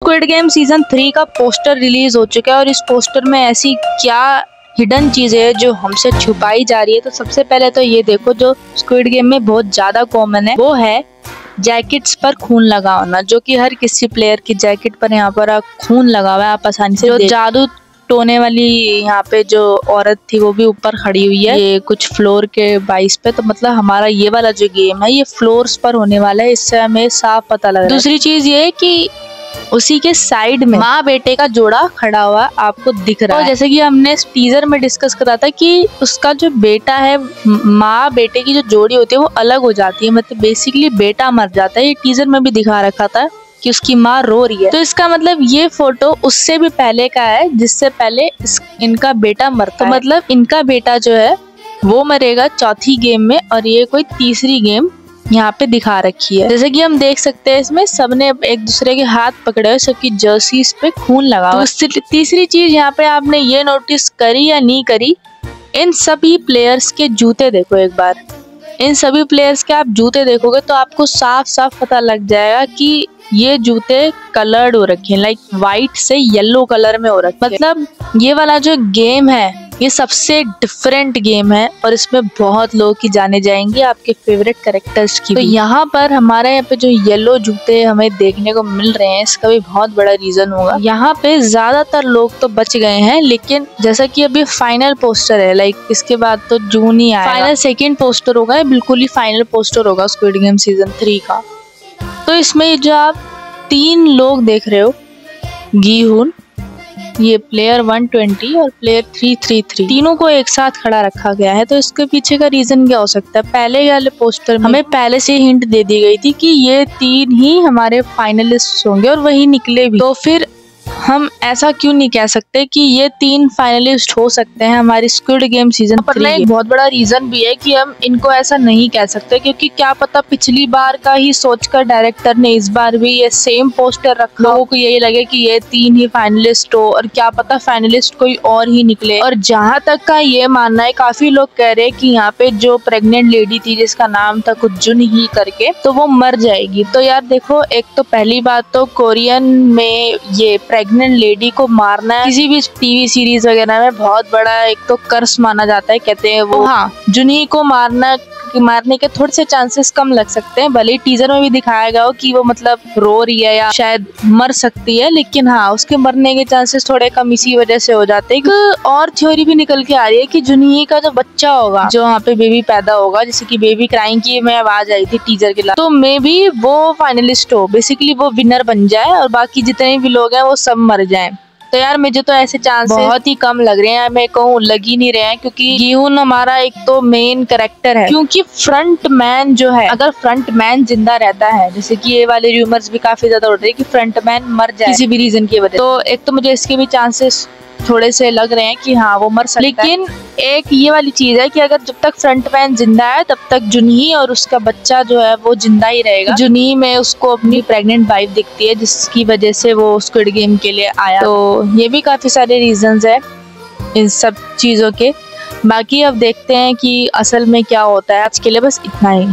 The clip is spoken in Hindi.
स्क्विड गेम सीजन 3 का पोस्टर रिलीज हो चुका है और इस पोस्टर में ऐसी क्या हिडन चीजें हैं जो हमसे छुपाई जा रही है। तो सबसे पहले तो ये देखो, जो स्क्विड गेम में बहुत ज्यादा कॉमन है वो है जैकेट्स पर खून लगा होना, जो कि हर किसी प्लेयर की जैकेट पर यहाँ पर खून लगा हुआ है। आप आसानी से जो जादू टोने वाली यहाँ पे जो औरत थी वो भी ऊपर खड़ी हुई है, ये कुछ फ्लोर के बाइस पे। तो मतलब हमारा ये वाला जो गेम है ये फ्लोर्स पर होने वाला है, इससे हमें साफ पता लग रहा है। दूसरी चीज ये है कि उसी के साइड में माँ बेटे का जोड़ा खड़ा हुआ आपको दिख रहा है। जैसे कि हमने इस टीजर में डिस्कस करा था कि उसका जो बेटा है, माँ बेटे की जो जोड़ी होती है वो अलग हो जाती है, मतलब बेसिकली बेटा मर जाता है। ये टीजर में भी दिखा रखा था कि उसकी माँ रो रही है। तो इसका मतलब ये फोटो उससे भी पहले का है, जिससे पहले इनका बेटा मरता है। मतलब इनका बेटा जो है वो मरेगा चौथी गेम में, और ये कोई तीसरी गेम यहाँ पे दिखा रखी है। जैसे कि हम देख सकते हैं इसमें सबने एक दूसरे के हाथ पकड़े हुए, सबकी जर्सीज पे खून लगा हुआ है। तो तीसरी चीज यहाँ पे आपने ये नोटिस करी या नहीं करी, इन सभी प्लेयर्स के जूते देखो एक बार। इन सभी प्लेयर्स के आप जूते देखोगे तो आपको साफ साफ पता लग जाएगा कि ये जूते कलर्ड हो रखे हैं, लाइक व्हाइट से येलो कलर में हो रखे हैं। मतलब ये वाला जो गेम है ये सबसे डिफरेंट गेम है और इसमें बहुत लोग की जाने जाएंगे, आपके फेवरेट कैरेक्टर्स की। तो यहाँ पर हमारे यहाँ पे जो येलो जूते हमें देखने को मिल रहे हैं, इसका भी बहुत बड़ा रीजन होगा। यहाँ पे ज्यादातर लोग तो बच गए हैं, लेकिन जैसा कि अभी फाइनल पोस्टर है, लाइक इसके बाद तो जून ही आएगा। फाइनल सेकेंड पोस्टर होगा, बिल्कुल ही फाइनल पोस्टर होगा स्क्विड गेम सीजन 3 का। तो इसमें जो आप 3 लोग देख रहे हो, गीहून, ये प्लेयर 120 और प्लेयर 333, तीनों को एक साथ खड़ा रखा गया है। तो इसके पीछे का रीजन क्या हो सकता है? पहले वाले पोस्टर में हमें पहले से हिंट दे दी गई थी कि ये 3 ही हमारे फाइनलिस्ट होंगे और वही निकले भी। तो फिर हम ऐसा क्यों नहीं कह सकते कि ये 3 फाइनलिस्ट हो सकते हैं हमारी स्क्विड गेम सीजन 3 में? एक बहुत बड़ा रीजन भी है कि हम इनको ऐसा नहीं कह सकते, क्योंकि क्या पता पिछली बार का ही सोचकर डायरेक्टर ने इस बार भी ये सेम पोस्टर रखा, लोगों को यही लगे कि ये 3 ही फाइनलिस्ट हो, और क्या पता फाइनलिस्ट कोई और ही निकले। और जहाँ तक का ये मानना है, काफी लोग कह रहे हैं कि यहाँ पे जो प्रेग्नेंट लेडी थी जिसका नाम था कुछ जुन ही करके, तो वो मर जाएगी। तो यार देखो, एक तो पहली बात तो कोरियन में ये प्रेग्नेंट लेडी को मारना किसी भी टीवी सीरीज वगैरह में बहुत बड़ा एक तो कर्स माना जाता है, कहते हैं वो। हाँ, जुनी को मारने के थोड़े से चांसेस कम लग सकते हैं, भले टीजर में भी दिखाया गया हो कि वो मतलब रो रही है या शायद मर सकती है, लेकिन हाँ उसके मरने के चांसेस थोड़े कम इसी वजह से हो जाते हैं। और थ्योरी भी निकल के आ रही है कि जुनी का जो बच्चा होगा, जो वहाँ पे बेबी पैदा होगा, जैसे कि बेबी क्राइंग की मैं आवाज आई थी टीजर के लिए, तो मे बी वो फाइनलिस्ट हो, बेसिकली वो विनर बन जाए और बाकी जितने भी लोग हैं वो सब मर जाएं। तो यार मुझे तो ऐसे चांसेस बहुत ही कम लग रहे हैं, मैं कहूँ लग ही नहीं रहे हैं, क्योंकि गीहून हमारा एक तो मेन कैरेक्टर है। क्योंकि फ्रंट मैन जो है, अगर फ्रंट मैन जिंदा रहता है, जैसे कि ये वाले रूमर्स भी काफी ज्यादा उड़ रहे हैं कि फ्रंट मैन मर जाए किसी भी रीजन की वजह, तो एक तो मुझे इसके भी चांसेस थोड़े से लग रहे हैं कि हाँ वो मर सकता है। लेकिन एक ये वाली चीज है कि अगर जब तक फ्रंट मैन जिंदा है तब तक जुनही और उसका बच्चा जो है वो जिंदा ही रहेगा। जुनही में उसको अपनी प्रेग्नेंट वाइफ दिखती है, जिसकी वजह से वो स्क्विड गेम के लिए आया। तो ये भी काफी सारे रीजंस है इन सब चीजों के। बाकी अब देखते हैं कि असल में क्या होता है। आज के लिए बस इतना ही।